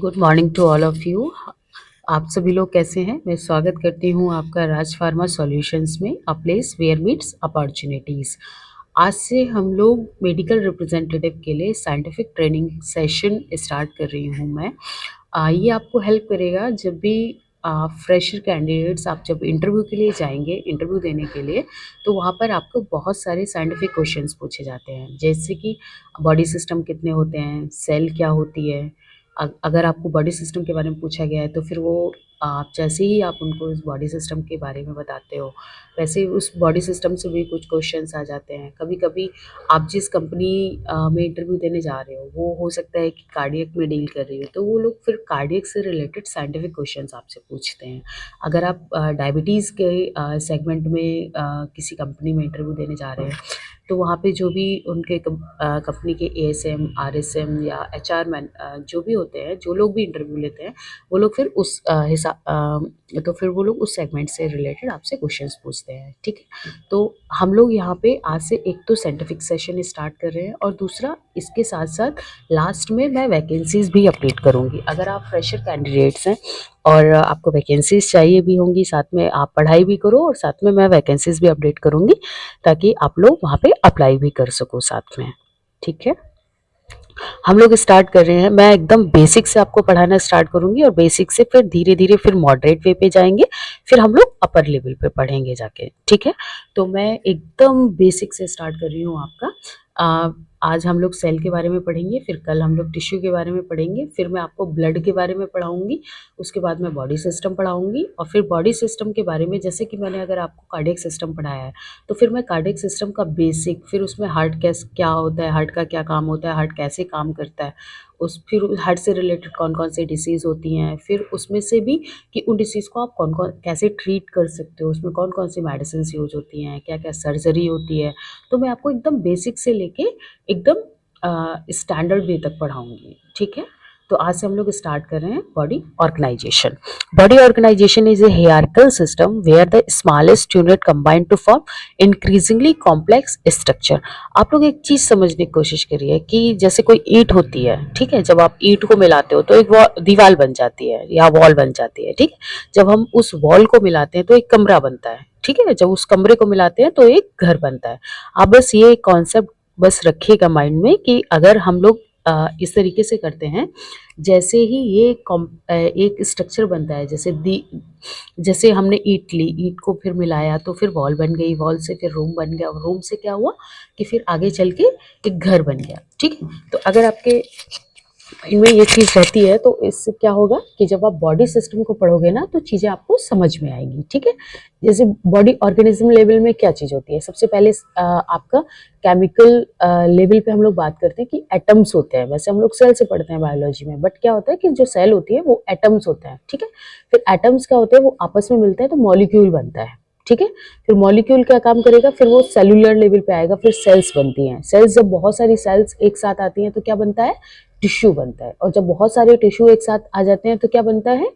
Good morning to all of you. आप सभी लोग कैसे हैं? मैं स्वागत करती हूं आपका राज फार्मा सॉल्यूशंस में, a place where meets opportunities. आज से हम लोग मेडिकल रिप्रेजेंटेटिव के लिए साइंटिफिक ट्रेनिंग सेशन स्टार्ट कर रही हूं मैं। ये आपको हेल्प करेगा जब भी फ्रेशर कैंडिडेट्स आप जब इंटरव्यू के लिए जाएंगे, इंटरव्यू देने के लिए, तो वहाँ पर आपको बहुत सारे साइंटिफिक क्वेश्चंस पूछे जाते हैं, जैसे कि बॉडी सिस्टम कितने होते हैं, सेल क्या होती है। अगर आपको बॉडी सिस्टम के बारे में पूछा गया है तो फिर वो आप जैसे ही आप उनको उस बॉडी सिस्टम के बारे में बताते हो, वैसे ही उस बॉडी सिस्टम से भी कुछ क्वेश्चंस आ जाते हैं। कभी कभी आप जिस कंपनी में इंटरव्यू देने जा रहे हो वो हो सकता है कि कार्डियक में डील कर रही हो, तो वो लोग फिर कार्डियक से रिलेटेड साइंटिफिक क्वेश्चंस आपसे पूछते हैं। अगर आप डायबिटीज़ के सेगमेंट में किसी कंपनी में इंटरव्यू देने जा रहे हैं, तो वहाँ पे जो भी उनके कंपनी के एएसएम, आरएसएम या एचआर मैन जो भी होते हैं, जो लोग भी इंटरव्यू लेते हैं, वो लोग फिर तो फिर वो लोग उस सेगमेंट से रिलेटेड आपसे क्वेश्चंस पूछते हैं, ठीक है। तो हम लोग यहाँ पे आज से एक तो साइंटिफिक सेशन स्टार्ट कर रहे हैं, और दूसरा इसके साथ साथ लास्ट में मैं वैकेंसीज भी अपडेट करूँगी। अगर आप फ्रेशर कैंडिडेट्स हैं और आपको वैकेंसीज चाहिए भी होंगी, साथ में आप पढ़ाई भी करो और साथ में मैं वैकेंसीज भी अपडेट करूँगी, ताकि आप लोग वहाँ पे अप्लाई भी कर सको साथ में, ठीक है। हम लोग स्टार्ट कर रहे हैं। मैं एकदम बेसिक से आपको पढ़ाना स्टार्ट करूँगी, और बेसिक से फिर धीरे-धीरे फिर मॉडरेट वे पे जाएँगे, फिर हम लोग अपर लेवल पे पढ़ेंगे जाके, ठीक है। तो मैं एकदम बेसिक से स्टार्ट कर रही हूँ आपका। अ, आज हम लोग सेल के बारे में पढ़ेंगे, फिर कल हम लोग टिश्यू के बारे में पढ़ेंगे, फिर मैं आपको ब्लड के बारे में पढ़ाऊँगी, उसके बाद मैं बॉडी सिस्टम पढ़ाऊँगी, और फिर बॉडी सिस्टम के बारे में जैसे कि मैंने अगर आपको कार्डियक सिस्टम पढ़ाया है, तो फिर मैं कार्डियक सिस्टम का बेसिक, फिर उसमें हार्ट कैस क्या होता है, हार्ट का क्या काम होता है, हार्ट कैसे काम करता है, उस फिर हार्ट से रिलेटेड कौन-कौन सी डिसीज़ होती हैं, फिर उसमें से भी कि उन डिसीज़ को आप कौन-कौन कैसे ट्रीट कर सकते हो, उसमें कौन-कौन सी मेडिसिन्स यूज़ होती हैं, क्या-क्या सर्जरी होती है। तो मैं आपको एकदम बेसिक से लेके एकदम स्टैंडर्ड वे तक पढ़ाऊँगी, ठीक है। तो आज से हम लोग स्टार्ट कर रहे हैं body organization. Body organization is a hierarchical system where the smallest unit combine to form increasingly complex structure। आप लोग एक चीज़ समझने की कोशिश करिए कि जैसे कोई ईंट होती है, ठीक है, जब आप ईंट को मिलाते हो तो एक दीवार बन जाती है या वॉल बन जाती है, ठीक है। जब हम उस वॉल को मिलाते हैं तो एक कमरा बनता है, ठीक है। जब उस कमरे को मिलाते हैं तो एक घर बनता है। आप बस ये कॉन्सेप्ट बस रखिएगा माइंड में कि अगर हम लोग इस तरीके से करते हैं, जैसे ही ये एक स्ट्रक्चर बनता है, जैसे हमने ईंट ली, ईंट को फिर मिलाया तो फिर वॉल बन गई, वॉल से फिर रूम बन गया, रूम से क्या हुआ कि फिर आगे चल के एक घर बन गया, ठीक है। तो अगर आपके इनमें ये चीज़ रहती है तो इससे क्या होगा कि जब आप बॉडी सिस्टम को पढ़ोगे ना तो चीज़ें आपको समझ में आएगी, ठीक है। जैसे बॉडी ऑर्गेनिज्म लेवल में क्या चीज़ होती है, सबसे पहले आपका केमिकल लेवल पे हम लोग बात करते हैं कि एटम्स होते हैं। वैसे हम लोग सेल से पढ़ते हैं बायोलॉजी में, बट क्या होता है कि जो सेल होती है वो एटम्स होते हैं, ठीक है। फिर एटम्स क्या होते हैं, वो आपस में मिलते हैं तो मॉलिक्यूल बनता है, ठीक है। फिर मॉलिक्यूल क्या काम करेगा, फिर वो सेलुलर लेवल पे आएगा, फिर सेल्स बनती हैं। सेल्स, जब बहुत सारी सेल्स एक साथ आती हैं तो क्या बनता है, टिश्यू बनता है। और जब बहुत सारे टिश्यू एक साथ आ जाते हैं तो क्या बनता है,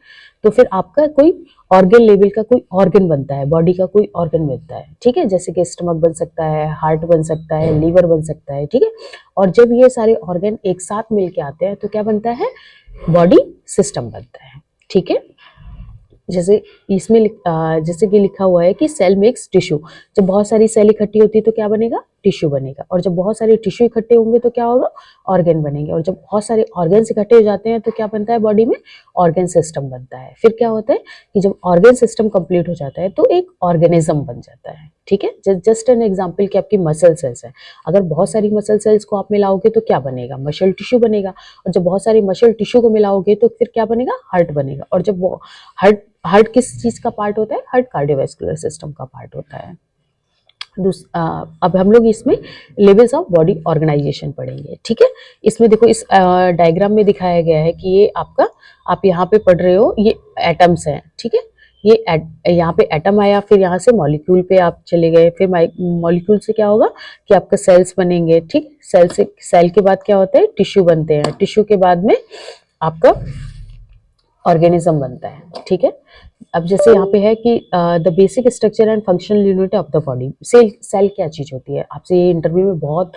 तो फिर आपका कोई ऑर्गन लेवल का कोई ऑर्गन बनता है, बॉडी का कोई ऑर्गन बनता है, ठीक है। जैसे कि स्टमक बन सकता है, हार्ट बन सकता है, लीवर बन सकता है, ठीक है। और जब ये सारे ऑर्गन एक साथ मिलके आते हैं तो क्या बनता है, बॉडी सिस्टम बनता है, ठीक है। जैसे इसमें जैसे कि लिखा हुआ है कि सेल मेक्स टिश्यू। जब बहुत सारी सेल इकट्ठी होती है तो क्या बनेगा, टिश्यू बनेगा। और जब बहुत सारे टिश्यू इकट्ठे होंगे तो क्या होगा, ऑर्गन बनेंगे। और जब बहुत सारे ऑर्गन्स इकट्ठे हो जाते हैं तो क्या बनता है, बॉडी में ऑर्गन सिस्टम बनता है। फिर क्या होता है कि जब ऑर्गन सिस्टम कंप्लीट हो जाता है तो एक ऑर्गेनिज्म बन जाता है, ठीक है। जस्ट एन एग्जाम्पल कि आपकी मसल सेल्स है, अगर बहुत सारी मसल सेल्स को आप मिलाओगे तो क्या बनेगा, मसल टिश्यू बनेगा। और जब बहुत सारी मसल टिश्यू को मिलाओगे तो फिर क्या बनेगा, हार्ट बनेगा। और जब वो हार्ट हार्ट किस चीज का पार्ट होता है, हार्ट कार्डियोवैस्कुलर सिस्टम का पार्ट होता है। अब हम लोग इसमें लेवल्स ऑफ बॉडी ऑर्गेनाइजेशन पढ़ेंगे, ठीक है। इसमें देखो, इस डायग्राम में दिखाया गया है कि ये आपका, आप यहाँ पे पढ़ रहे हो, ये एटम्स हैं, ठीक है। ये यहाँ पे एटम आया, फिर यहाँ से मॉलिक्यूल पे आप चले गए, फिर मॉलिक्यूल से क्या होगा कि आपका सेल्स बनेंगे, ठीक। सेल के बाद क्या होता है, टिश्यू बनते हैं। टिश्यू के बाद में आपका ऑर्गेनिज्म बनता है, ठीक है। अब जैसे यहाँ पे है कि the basic structure and functional unit of the body. Cell cell क्या चीज होती है, आपसे ये इंटरव्यू में बहुत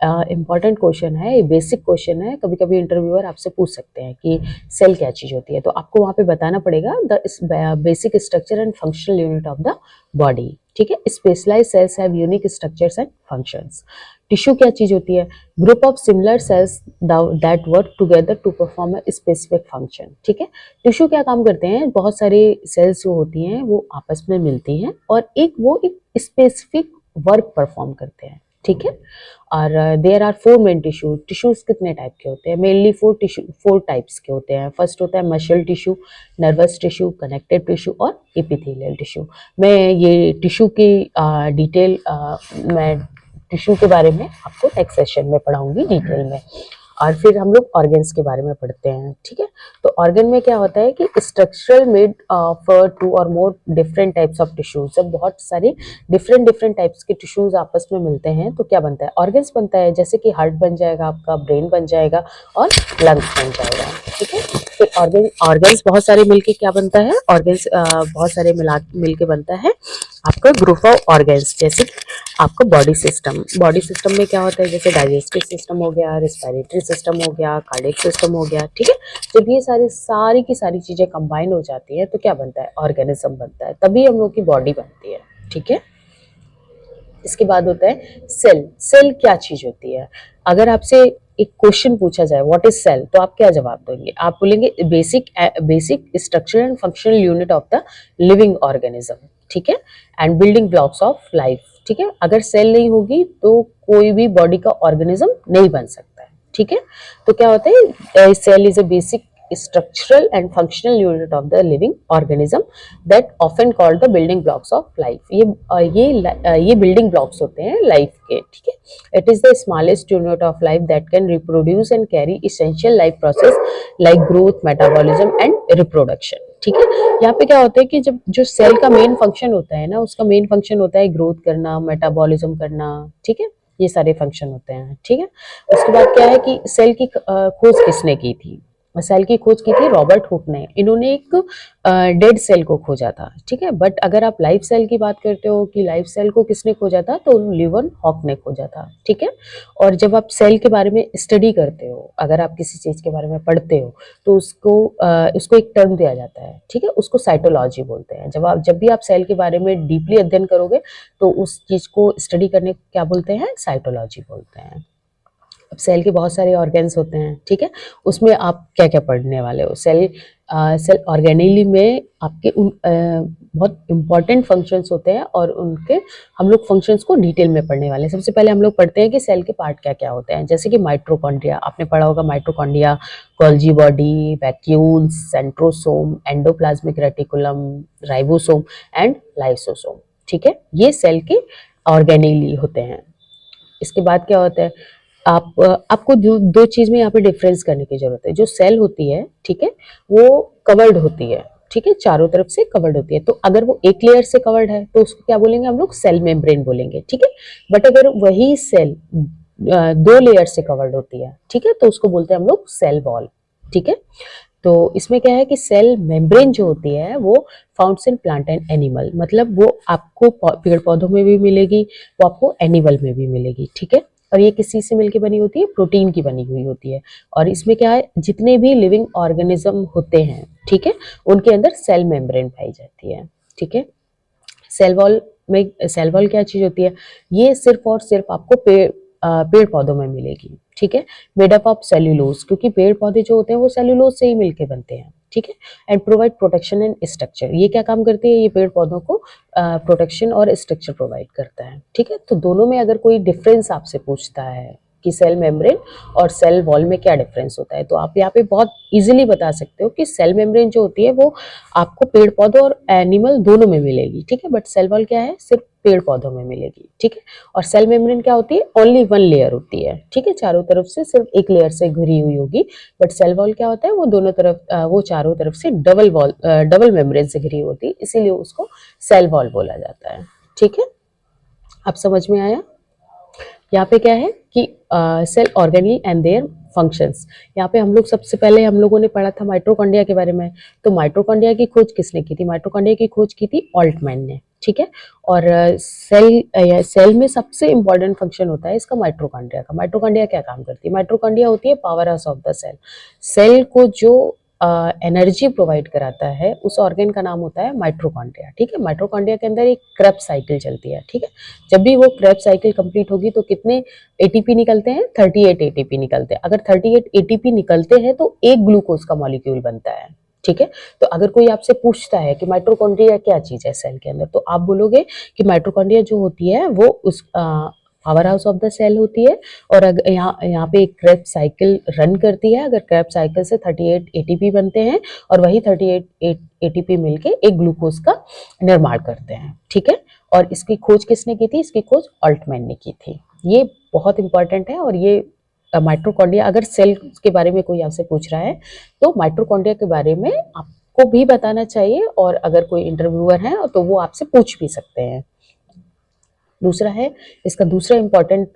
इम्पॉर्टेंट क्वेश्चन है, ये बेसिक क्वेश्चन है, कभी कभी इंटरव्यूअर आपसे पूछ सकते हैं कि सेल क्या चीज़ होती है, तो आपको वहाँ पे बताना पड़ेगा the basic structure and functional unit of the body, ठीक है। Specialize cells have unique structures and functions. Tissue क्या चीज़ होती है? Group of similar cells that work together to perform a specific function, ठीक है। टिश्यू क्या काम करते हैं? बहुत सारे सेल्स जो होती हैं वो आपस में मिलती हैं और वो एक स्पेसिफिक वर्क परफॉर्म करते हैं, ठीक है। और देयर आर 4 मेन टिश्यूज कितने टाइप के होते हैं? मेनली 4 टाइप्स के होते हैं। फर्स्ट होता है muscle tissue, nervous tissue, connective tissue और एपिथेलियल टिश्यू। मैं ये टिश्यू की डिटेल मैं टिश्यू के बारे में आपको नेक्स्ट सेशन में पढ़ाऊंगी डिटेल में। और फिर हम लोग ऑर्गन्स के बारे में पढ़ते हैं, ठीक है। तो ऑर्गन में क्या होता है कि स्ट्रक्चरल मेड ऑफ 2 और more different types of tissues. जब बहुत सारे डिफरेंट टाइप्स के टिश्यूज आपस में मिलते हैं तो क्या बनता है? ऑर्गन्स बनता है, जैसे कि हार्ट बन जाएगा आपका, ब्रेन बन जाएगा और लंग्स बन जाएगा, ठीक है। फिर ऑर्गन्स बहुत सारे मिलके क्या बनता है? ऑर्गन्स बहुत सारे मिलके बनता है आपका ग्रुप ऑफ ऑर्गन्स। जैसे कि आपका बॉडी सिस्टम में क्या होता है? जैसे डाइजेस्टिव सिस्टम हो गया, रेस्पिरेटरी सिस्टम हो गया, कार्डियक सिस्टम हो गया, ठीक है। जब ये सारी की सारी चीजें कंबाइन हो जाती है तो क्या बनता है? ऑर्गेनिज्म बनता है, तभी हम लोग की बॉडी बनती है, ठीक है। इसके बाद होता है सेल। सेल क्या चीज होती है? अगर आपसे एक क्वेश्चन पूछा जाए व्हाट इज सेल, तो आप क्या जवाब देंगे? आप बोलेंगे basic structure and functional unit of the living organism, ठीक है, and building blocks of life, ठीक है। अगर सेल नहीं होगी तो कोई भी बॉडी का ऑर्गेनिज्म नहीं बन सकता है, ठीक है। तो क्या होता है? Cell is a basic structural and functional unit of the living organism that often called the building blocks of life। ये building blocks होते हैं लाइफ के, ठीक है। It is the smallest unit of life that can reproduce and carry essential life process like growth, metabolism and reproduction, ठीक है। यहाँ पे क्या होता है कि जब जो सेल का मेन फंक्शन होता है ना, उसका मेन फंक्शन होता है ग्रोथ करना, मेटाबॉलिज्म करना, ठीक है। ये सारे फंक्शन होते हैं, ठीक है। उसके बाद क्या है कि सेल की खोज किसने की थी? सेल की खोज की थी रॉबर्ट हुक ने। इन्होंने एक डेड सेल को खोजा था, ठीक है। बट अगर आप लाइव सेल की बात करते हो कि लाइव सेल को किसने खोजा था, तो लिवन हॉक ने खोजा था, ठीक है। और जब आप सेल के बारे में स्टडी करते हो, अगर आप किसी चीज के बारे में पढ़ते हो, तो उसको एक टर्म दिया जाता है, ठीक है, उसको साइटोलॉजी बोलते हैं। जब भी आप सेल के बारे में डीपली अध्ययन करोगे तो उस चीज को स्टडी करने को क्या बोलते हैं? साइटोलॉजी बोलते हैं। अब सेल के बहुत सारे ऑर्गन्स होते हैं, ठीक है। उसमें आप क्या क्या पढ़ने वाले हो? सेल ऑर्गेनेली में आपके बहुत इंपॉर्टेंट फंक्शंस होते हैं और उनके हम लोग फंक्शंस को डिटेल में पढ़ने वाले हैं। सबसे पहले हम लोग पढ़ते हैं कि सेल के पार्ट क्या क्या होते हैं। जैसे कि माइटोकॉन्ड्रिया, आपने पढ़ा होगा mitochondria, Golgi body, vacuoles, centrosome, endoplasmic reticulum, ribosome and lysosome, ठीक है। ये सेल के ऑर्गेनेली होते हैं। इसके बाद क्या होता है? आपको दो चीज में यहाँ पे डिफरेंस करने की जरूरत है। जो सेल होती है, ठीक है, वो कवर्ड होती है, ठीक है, चारों तरफ से कवर्ड होती है। तो अगर वो एक लेयर से कवर्ड है तो उसको क्या बोलेंगे हम लोग? सेल मेम्ब्रेन बोलेंगे, ठीक है। बट अगर वही सेल 2 लेयर से कवर्ड होती है, ठीक है, तो उसको बोलते हैं हम लोग सेल वॉल, ठीक है। तो इसमें क्या है कि सेल मेम्ब्रेन जो होती है वो founts in plant and animal, मतलब वो आपको पेड़ पौधों में भी मिलेगी, वो आपको एनिमल में भी मिलेगी, ठीक है। और ये किस चीज से मिलके बनी होती है? प्रोटीन की बनी हुई होती है। और इसमें क्या है? जितने भी लिविंग ऑर्गेनिज्म होते हैं, ठीक है, उनके अंदर सेल मेम्ब्रेन पाई जाती है, ठीक है। सेल वॉल क्या चीज होती है? ये सिर्फ और सिर्फ आपको पेड़ पौधों में मिलेगी, ठीक है। मेड अप ऑफ सेल्यूलोज, क्योंकि पेड़ पौधे जो होते हैं वो सेल्यूलोज से ही मिलके बनते हैं, ठीक है। And provide protection and structure, ये क्या काम करती है? ये पेड़ पौधों को प्रोटेक्शन और स्ट्रक्चर प्रोवाइड करता है, ठीक है। तो दोनों में अगर कोई डिफरेंस आपसे पूछता है कि सेल मेम्ब्रेन और सेल वॉल में क्या डिफरेंस होता है, तो आप यहाँ पे बहुत इजीली बता सकते हो कि सेल मेम्ब्रेन जो होती है वो आपको पेड़ पौधों और एनिमल दोनों में मिलेगी, ठीक है। बट सेल वॉल क्या है? सिर्फ पेड़ पौधों में मिलेगी, ठीक है। और सेल मेम्ब्रेन क्या होती है? ओनली 1 लेयर होती है, ठीक है, चारों तरफ से सिर्फ एक लेयर से घिरी हुई होगी। बट सेल वॉल क्या होता है? वो दोनों तरफ वो चारों तरफ से डबल मेम्ब्रेन से घिरी होती है, इसीलिए उसको सेल वॉल बोला जाता है, ठीक है। अब समझ में आया? यहाँ पे क्या है कि cell organelle and their functions. यहाँ पे हम लोग सबसे पहले हम लोगों ने पढ़ा था माइटोकॉन्ड्रिया के बारे में। तो माइटोकॉन्ड्रिया की खोज किसने की थी? माइटोकॉन्ड्रिया की खोज की थी ऑल्टमैन ने, ठीक है। और सेल में सबसे इंपॉर्टेंट फंक्शन होता है इसका माइटोकॉन्ड्रिया का। माइटोकॉन्ड्रिया क्या काम करती है? माइटोकॉन्ड्रिया होती है power house of the cell. Cell को जो एनर्जी प्रोवाइड कराता है उस ऑर्गन का नाम होता है माइटोकॉन्ड्रिया, ठीक है। माइटोकॉन्ड्रिया के अंदर एक क्रेब्स साइकिल चलती है, ठीक है। जब भी वो क्रेब्स साइकिल कंप्लीट होगी तो कितने एटीपी निकलते हैं? 38 एटीपी निकलते हैं। अगर 38 एटीपी निकलते हैं तो एक ग्लूकोज का मॉलिक्यूल बनता है, ठीक है। तो अगर कोई आपसे पूछता है कि माइटोकॉन्ड्रिया क्या चीज है सेल के अंदर, तो आप बोलोगे कि माइटोकॉन्ड्रिया जो होती है वो उस power house of the cell होती है। और अगर यहाँ पे एक क्रेब्स साइकिल रन करती है। अगर क्रेब्स साइकिल से 38 एटीपी बनते हैं और वही 38 एटीपी मिलके एक ग्लूकोज का निर्माण करते हैं, ठीक है। और इसकी खोज किसने की थी? इसकी खोज ऑल्टमैन ने की थी। ये बहुत इंपॉर्टेंट है। और ये माइटोकॉन्ड्रिया, अगर सेल के बारे में कोई आपसे पूछ रहा है तो माइटोकॉन्ड्रिया के बारे में आपको भी बताना चाहिए। और अगर कोई इंटरव्यूअर है तो वो आपसे पूछ भी सकते हैं। दूसरा है इसका दूसरा इंपॉर्टेंट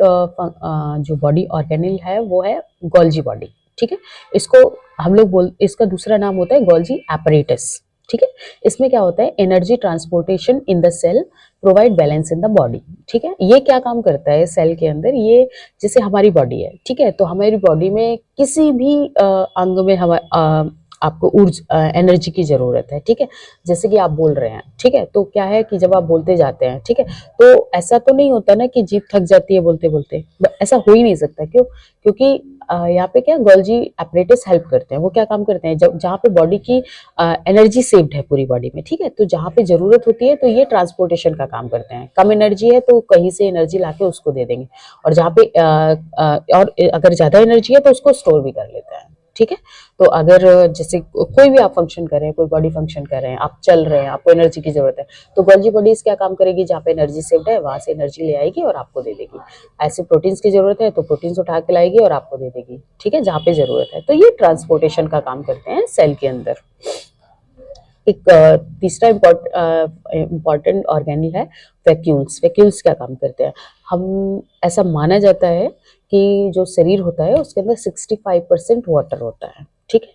जो बॉडी ऑर्गेनेल है वो है गोल्जी बॉडी, ठीक है। इसको हम लोग इसका दूसरा नाम होता है गोल्जी एपरेटस, ठीक है। इसमें क्या होता है? Energy transportation in the cell, provide balance in the body, ठीक है। ये क्या काम करता है सेल के अंदर? ये जैसे हमारी बॉडी है, ठीक है। तो हमारी बॉडी में किसी भी अंग में आपको एनर्जी की जरूरत है, ठीक है। जैसे कि आप बोल रहे हैं, ठीक है। तो क्या है कि जब आप बोलते जाते हैं, ठीक है, तो ऐसा तो नहीं होता ना कि जीभ थक जाती है बोलते बोलते। ऐसा हो ही नहीं सकता। क्यों? क्योंकि यहाँ पे क्या गोल्जी एपरेटस हेल्प करते हैं। वो क्या काम करते हैं? जब जहाँ पे बॉडी की एनर्जी सेव्ड है पूरी बॉडी में, ठीक है, तो जहाँ पे जरूरत होती है तो ये ट्रांसपोर्टेशन का काम करते हैं। कम एनर्जी है तो कहीं से एनर्जी लाके उसको दे देंगे। और जहाँ पे और अगर ज्यादा एनर्जी है तो उसको स्टोर भी कर लेते हैं, ठीक है। तो अगर जैसे कोई भी आप फंक्शन कर रहे हैं, कोई बॉडी फंक्शन कर रहे हैं, आप चल रहे हैं, आपको एनर्जी की जरूरत है, तो गोल्जी बॉडीज क्या काम करेगी? जहाँ पे एनर्जी सेव्ड है वहां से एनर्जी ले आएगी और आपको दे देगी। ऐसे प्रोटीन्स की जरूरत है तो प्रोटीन्स उठा के लाएगी और आपको दे देगी, ठीक है, जहाँ पे जरूरत है। तो ये ट्रांसपोर्टेशन का काम करते हैं सेल के अंदर। एक तीसरा इम्पॉर्टेंट ऑर्गेनल है वैक्यूल्स। वैक्यूल्स क्या काम करते हैं? हम ऐसा माना जाता है कि जो शरीर होता है उसके अंदर 65% वाटर होता है, ठीक है।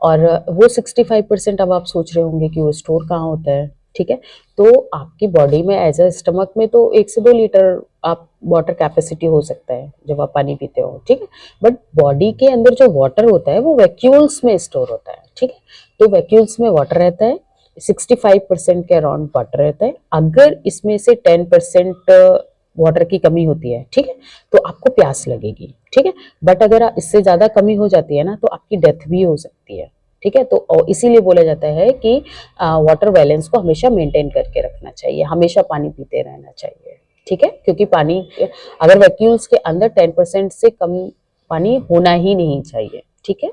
और वो 65%, अब आप सोच रहे होंगे कि वो स्टोर कहाँ होता है, ठीक है। तो आपकी बॉडी में एज अ स्टमक में तो 1 से 2 लीटर आप वाटर कैपेसिटी हो सकता है जब आप पानी पीते हो, ठीक है। बट बॉडी के अंदर जो वाटर होता है वो वैक्यूल्स में स्टोर होता है, ठीक है। तो वैक्यूल्स में वाटर रहता है, 65% के अराउंड वाटर रहता है। अगर इसमें से 10% वाटर की कमी होती है, ठीक है, तो आपको प्यास लगेगी, ठीक है। बट अगर इससे ज्यादा कमी हो जाती है ना तो आपकी डेथ भी हो सकती है, ठीक है। तो इसीलिए बोला जाता है कि वाटर बैलेंस को हमेशा मेंटेन करके रखना चाहिए, हमेशा पानी पीते रहना चाहिए, ठीक है। क्योंकि पानी अगर वैक्यूल्स के अंदर 10% से कम पानी होना ही नहीं चाहिए, ठीक है।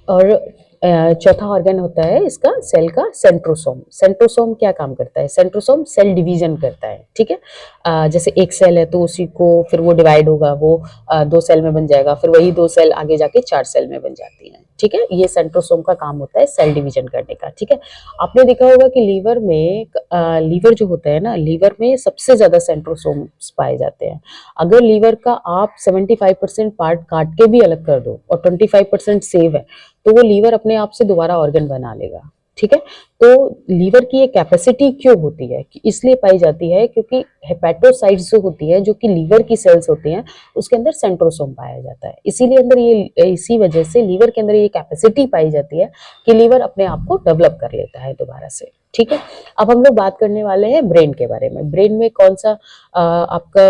और चौथा ऑर्गन होता है इसका सेल का सेंट्रोसोम। सेंट्रोसोम क्या काम करता है? सेंट्रोसोम सेल डिवीजन करता है, ठीक है। जैसे एक सेल है तो उसी को फिर वो डिवाइड होगा, वो 2 सेल में बन जाएगा, फिर वही 2 सेल आगे जाके 4 सेल में बन जाती हैं, ठीक है। ये सेंट्रोसोम का काम होता है सेल डिवीजन करने का, ठीक है। आपने देखा होगा कि लीवर जो होता है ना, लीवर में सबसे ज्यादा सेंट्रोसोम्स पाए जाते हैं। अगर लीवर का आप 75% पार्ट काट के भी अलग कर दो और 25% सेव है तो वो लीवर अपने आप से दोबारा ऑर्गन बना लेगा, ठीक है। तो लीवर की ये कैपेसिटी क्यों होती है? कि इसलिए पाई जाती है क्योंकि हेपेटोसाइट्स जो होती है, जो कि लीवर की सेल्स होती हैं, उसके अंदर सेंट्रोसोम पाया जाता है। इसीलिए इसी वजह से लीवर के अंदर ये कैपेसिटी पाई जाती है कि लीवर अपने आप को डेवलप कर लेता है दोबारा से, ठीक है। अब हम लोग बात करने वाले हैं ब्रेन के बारे में। ब्रेन में कौन सा आपका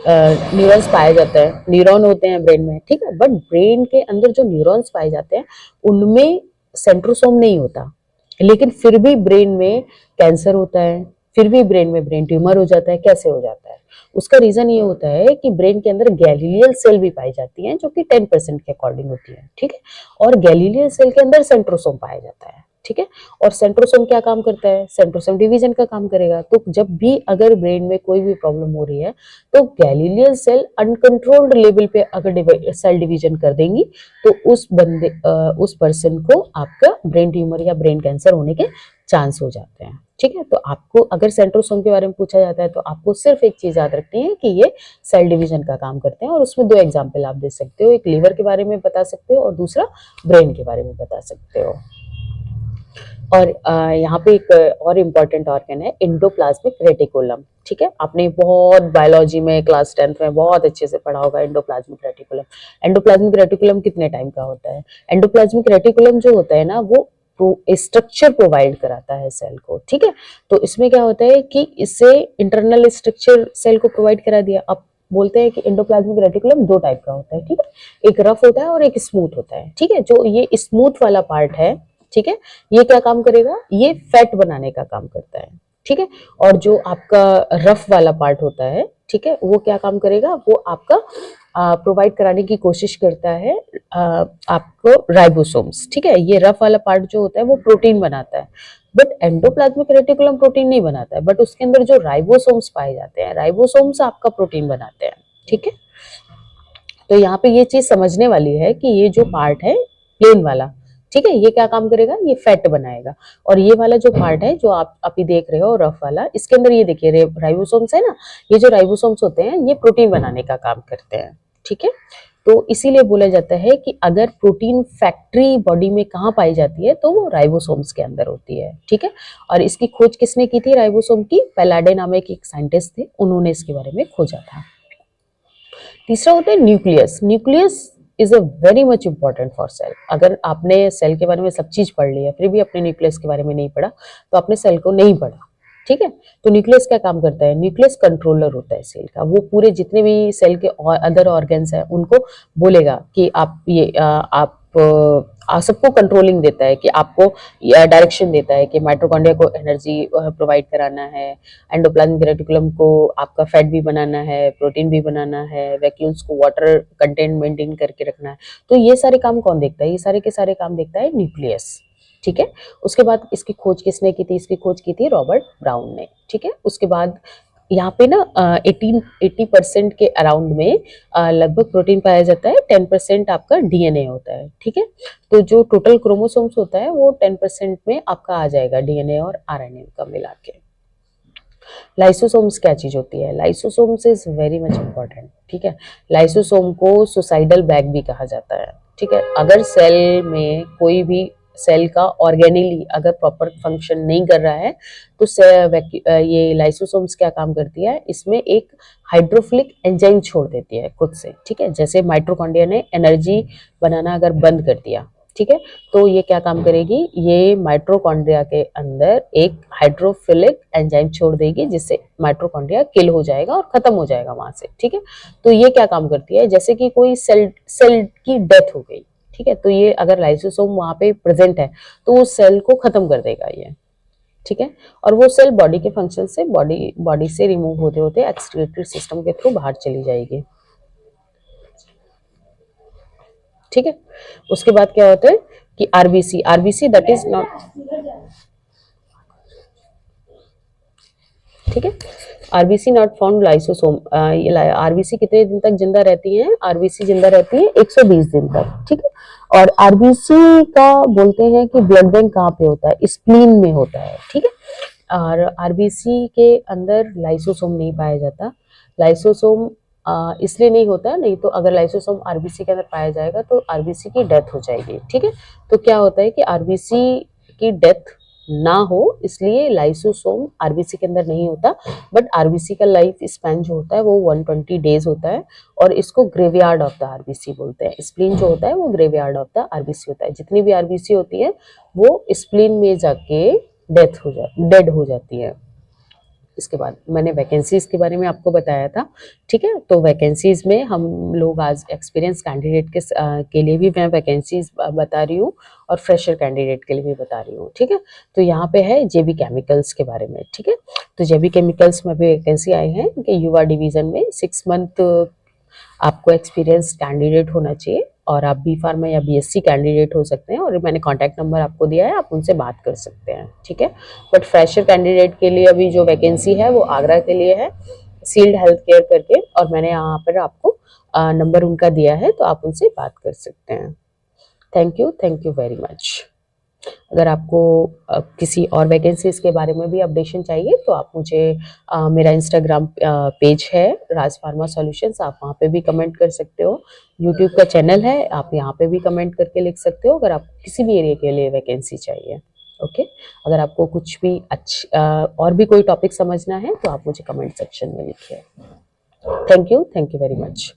न्यूरॉन्स पाए जाता है? न्यूरॉन होते हैं ब्रेन में, ठीक है। बट ब्रेन के अंदर जो न्यूरॉन्स पाए जाते हैं उनमें सेंट्रोसोम नहीं होता, लेकिन फिर भी ब्रेन में कैंसर होता है, फिर भी ब्रेन में ब्रेन ट्यूमर हो जाता है। कैसे हो जाता है? उसका रीजन ये होता है कि ब्रेन के अंदर गैलीलियल सेल भी पाई जाती हैं जो कि 10% के अकॉर्डिंग होती है, ठीक है। और गैलीलियल सेल के अंदर सेंट्रोसोम पाया जाता है, ठीक है। और सेंट्रोसोम क्या काम करता है, सेंट्रोसोम डिवीजन का काम करेगा। तो जब भी अगर ब्रेन में कोई भी प्रॉब्लम हो रही है तो गैलीलियल सेल अनकंट्रोल्ड लेवल पे अगर सेल डिवीजन कर देंगी तो उस पर्सन को आपका ब्रेन ट्यूमर या ब्रेन कैंसर होने के चांस हो जाते हैं। ठीक है। तो आपको अगर सेंट्रोसोम के बारे में पूछा जाता है तो आपको सिर्फ एक चीज याद रखनी है कि ये सेल डिवीजन का काम करते हैं, और उसमें दो एग्जाम्पल आप दे सकते हो, एक लीवर के बारे में बता सकते हो और दूसरा ब्रेन के बारे में बता सकते हो। और यहाँ पे एक और इम्पॉर्टेंट ऑर्गन है एंडोप्लाज्मिक रेटिकुलम। ठीक है, आपने बहुत बायोलॉजी में क्लास 10th में बहुत अच्छे से पढ़ा होगा एंडोप्लाज्मिक रेटिकुलम। एंडोप्लाज्मिक रेटिकुलम कितने टाइम का होता है? एंडोप्लाज्मिक रेटिकुलम जो होता है ना वो स्ट्रक्चर प्रोवाइड कराता है सेल को। ठीक है, तो इसमें क्या होता है कि इससे इंटरनल स्ट्रक्चर सेल को प्रोवाइड करा दिया। अब बोलते हैं कि एंडोप्लाज्मिक रेटिकुलम दो टाइप का होता है। ठीक है, एक रफ होता है और एक स्मूथ होता है। ठीक है, जो ये स्मूथ वाला पार्ट है, ठीक है, ये क्या काम करेगा? ये फैट बनाने का काम करता है। ठीक है, और जो आपका रफ वाला पार्ट होता है, ठीक है, वो क्या काम करेगा? वो आपका प्रोवाइड कराने की कोशिश करता है आपको राइबोसोम्स। ठीक है, ये रफ वाला पार्ट जो होता है वो प्रोटीन बनाता है, बट एंडोप्लाज्मिक रेटिकुलम प्रोटीन नहीं बनाता है, बट उसके अंदर जो राइबोसोम्स पाए जाते हैं, राइबोसोम्स आपका प्रोटीन बनाते हैं। ठीक है, तो यहाँ पे ये चीज समझने वाली है कि ये जो पार्ट है प्लेन वाला, ठीक है, ये क्या काम करेगा? ये फैट बनाएगा। और ये वाला जो पार्ट है जो आप अभी देख रहे हो रफ वाला, इसके अंदर ये देखिए राइबोसोम्स है ना, ये जो राइबोसोम्स होते हैं ये प्रोटीन बनाने का काम करते हैं। ठीक है, तो इसीलिए बोला जाता है कि अगर प्रोटीन फैक्ट्री बॉडी में कहाँ पाई जाती है तो वो राइबोसोम्स के अंदर होती है। ठीक है, और इसकी खोज किसने की थी राइबोसोम की? पैलाडे नामक एक साइंटिस्ट थे, उन्होंने इसके बारे में खोजा था। तीसरा होता है nucleus. Nucleus is a very much important for sale. अगर आपने सेल के बारे में सब चीज पढ़ लिया फिर भी अपने न्यूक्लियस के बारे में नहीं पढ़ा तो आपने सेल को नहीं पढ़ा। ठीक है, तो न्यूक्लियस क्या काम करता है? न्यूक्लियस कंट्रोलर होता है सेल का। वो पूरे जितने भी सेल के अदर ऑर्गन्स हैं उनको बोलेगा कि आप ये आप सबको कंट्रोलिंग देता है कि आपको डायरेक्शन देता है कि माइटोकॉन्ड्रिया को एनर्जी प्रोवाइड कराना है, एंडोप्लाज्मिक रेटिकुलम को आपका फैट भी बनाना है, प्रोटीन भी बनाना है, वैक्यूल्स को वाटर कंटेंट मेंटेन करके रखना है। तो ये सारे काम कौन देखता है? ये सारे के सारे काम देखता है न्यूक्लियस। ठीक है, उसके बाद इसकी खोज किसने की थी? इसकी खोज की थी रॉबर्ट ब्राउन ने। ठीक है, उसके बाद यहाँ पे ना 80% के अराउंड में लगभग प्रोटीन पाया जाता है, 10% आपका डीएनए होता है। ठीक है, तो जो टोटल क्रोमोसोम्स होता है वो 10% में आपका आ जाएगा डीएनए और आरएनए का मिला के। लाइसोसोम्स क्या चीज होती है? Lysosomes is very much important. ठीक है, लाइसोसोम को सुसाइडल बैग भी कहा जाता है। ठीक है, अगर सेल में कोई भी सेल का ऑर्गेनिली अगर प्रॉपर फंक्शन नहीं कर रहा है तो ये लाइसोसोम्स क्या काम करती है? इसमें एक हाइड्रोफिलिक एंजाइम छोड़ देती है खुद से। ठीक है, जैसे माइटोकॉन्ड्रिया ने एनर्जी बनाना अगर बंद कर दिया, ठीक है, तो ये क्या काम करेगी? ये माइटोकॉन्ड्रिया के अंदर एक हाइड्रोफिलिक एंजाइम छोड़ देगी जिससे माइटोकॉन्ड्रिया किल हो जाएगा और खत्म हो जाएगा वहां से। ठीक है, तो ये क्या काम करती है? जैसे कि कोई सेल की डेथ हो गई, ठीक है, तो ये अगर लाइसोसोम वहां पे प्रेजेंट है तो उस सेल को खत्म कर देगा ये। ठीक है, और वो सेल बॉडी के फंक्शन से बॉडी से रिमूव होते होते एक्सक्रीटरी सिस्टम के थ्रू बाहर चली जाएगी। ठीक है, उसके बाद क्या होता है कि आरबीसी दैट इज नॉट, ठीक है, आरबीसी नॉट फाउंड लाइसोसोम। ये आरबीसी कितने दिन तक जिंदा रहती है? आरबीसी जिंदा रहती है 120 दिन तक। ठीक है, और आरबीसी का बोलते हैं कि ब्लड बैंक कहाँ पे होता है? स्प्लीन में होता है। ठीक है, और आरबीसी के अंदर लाइसोसोम नहीं पाया जाता। लाइसोसोम इसलिए नहीं होता, नहीं तो अगर लाइसोसोम आरबीसी के अंदर पाया जाएगा तो आरबीसी की डेथ हो जाएगी। ठीक है, तो क्या होता है कि आरबीसी की डेथ ना हो इसलिए लाइसोसोम आरबीसी के अंदर नहीं होता, बट आरबीसी का लाइफ स्पैन जो होता है वो 120 डेज होता है और इसको ग्रेवयार्ड ऑफ द आरबीसी बोलते हैं। स्प्लीन जो होता है वो ग्रेवयार्ड ऑफ द आरबीसी होता है। जितनी भी आरबीसी होती है वो स्प्लीन में जाके डेड हो जाती है। इसके बाद मैंने वैकेंसीज के बारे में आपको बताया था। ठीक है, तो वैकेंसीज में हम लोग आज एक्सपीरियंस कैंडिडेट के लिए भी मैं वैकेंसीज बता रही हूँ और फ्रेशर कैंडिडेट के लिए भी बता रही हूँ। ठीक है, तो यहाँ पे है जेबी केमिकल्स के बारे में। ठीक है, तो जेबी केमिकल्स में भी वैकेंसी आई है कि युवा डिवीजन में 6 मंथ आपको एक्सपीरियंस कैंडिडेट होना चाहिए। और आप बी फार्मा या बीएससी कैंडिडेट हो सकते हैं, और मैंने कॉन्टैक्ट नंबर आपको दिया है, आप उनसे बात कर सकते हैं, ठीक है। बट फ्रेशर कैंडिडेट के लिए अभी जो वैकेंसी है वो आगरा के लिए है, सील्ड हेल्थ केयर करके, और मैंने यहाँ पर आपको नंबर उनका दिया है, तो आप उनसे बात कर सकते हैं। Thank you very much. अगर आपको किसी और वैकेंसीज के बारे में भी अपडेशन चाहिए तो आप मुझे मेरा इंस्टाग्राम पेज है राज फार्मा सॉल्यूशंस, आप वहाँ पे भी कमेंट कर सकते हो। यूट्यूब का चैनल है, आप यहाँ पे भी कमेंट करके लिख सकते हो अगर आपको किसी भी एरिया के लिए वैकेंसी चाहिए। ओके, अगर आपको कुछ भी और भी कोई टॉपिक समझना है तो आप मुझे कमेंट सेक्शन में लिखिए। Thank you very much.